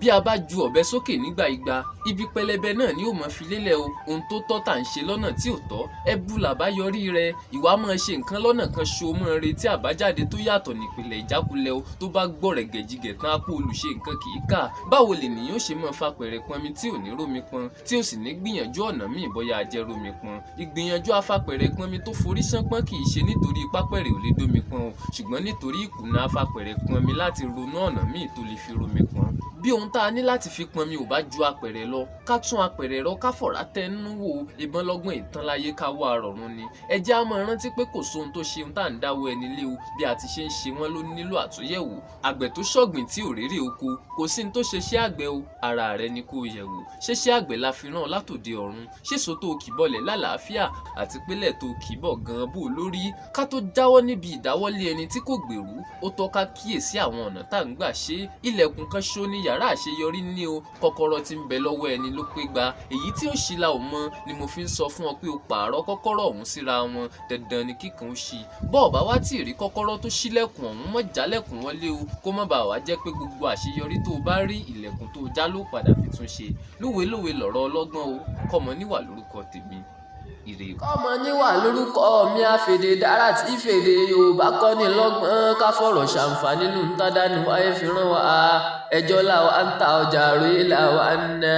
Bí a bá ju ọ̀bẹ sókè nígbà igba, ibi pẹlẹbẹ náà ni ó mọ̀ fi lélẹ̀ o. Ohun tó tọ́ tà ń ṣe lọ́nà tí ò tọ́, ẹbu làbáyọrí rẹ̀. Ìwà máa ṣe nǹkan lọ́nà kan ṣo mọ́ retí àbájáde tó yàtọ̀ nípìnlẹ̀ ìjákulẹ̀ o. Tó bá gbọ̀rẹ̀gẹ̀jigẹ̀ tán apò olùṣe nǹkan kì í kà. Báwo lènìyàn ó ṣe máa fapẹ̀rẹ̀ pọnmi tí ò ní rómi pọn, tí ó sì ní gbìyànjú ọ̀nà míì bóyá ajẹ́ rómi pọn. Ìgbìyànjú afapẹ̀rẹ̀ pọnmi tó forí ṣánpọ́n kì í ṣe nítorí pápẹ̀rẹ̀ ò lè dómi pọn o, ṣùgbọ́n nítorí ìkùnà afapẹ̀rẹ̀ pọnmi láti ronú ọ̀nà míì tó lè fi rómi pọn. Bí ohun tá a ní láti fi pọnmi ò bá ju apẹ̀rẹ̀ lọ, ká tún apẹ̀rẹ̀ rọ ká fọ̀rá tẹnu wò. Ìbọn lọ́gbọ́n ìtàn láyé ká wá rọ̀run ni. Ẹ jẹ́ á máa rántí pé kò sóhun tó ṣe ohun tá à ń dáwọ́ ẹni lé o. Bí a ti ṣe ń ṣe wọ́n ló nílò àtúnyẹ̀wò. Àgbẹ̀ tó ṣọ̀gbìn tí ò rérè oko, kò sí ní tó ṣe ṣẹ́ àgbẹ̀ o. Ara rẹ̀ ni kó yẹ̀ wò. Ṣéṣẹ́ àgbẹ̀ la fi rán látòde ọ̀run. Ṣéṣo tó kìbọlẹ̀ lálàáfíà àti pélẹ̀ tó kìbọ̀ gan bò lórí. Ká tó jáwọ́ níbi ìdáwọ́lé ẹni tí kò gbèrú, ó tọ́ ká kíyèsí àwọn ọ̀nà tá à ń gbà ṣe. Ilẹ̀kùn kan ṣo ní yàrá àṣeyọrí ní o. Kọ́kọ́rọ́ tí ń bẹ lọ́wọ́ ẹni ló pé gba. Èyí tí ó ṣí la ò mọ̀ ni mo fi ń sọ fún ọ pé o pààrọ̀ kọ́kọ́rọ́ ọ̀hún síra wọn. Dandan ni kíkan ó ṣí. Bọ́ọ̀ bá wá tí ì rí kọ́kọ́rọ́ tó ṣílẹ̀kùn ọ̀hún mọ́ jálẹ̀kùn wọlé o. Kó má bàa wá jẹ́ pé gbogbo àṣeyọrí tó o bá rí ilẹ̀kùn tó já ló padà fi tún ṣe. Lówe lọ̀rọ̀ ọlọ́gbọ́n o. Kọ́mọ níwà lórúkọ tèmi. Ire. Kọ́mọ níwà lórúkọ mi àfèdè dára tí fèdè Yorùbá kọ́ ni lọ́gbọ́n ká fọ̀rọ̀ ṣàǹfààní nínú ntádání wáyé fi rán wa. Ẹjọ́ làwa ń ta ọjà rèé làwa ń ná.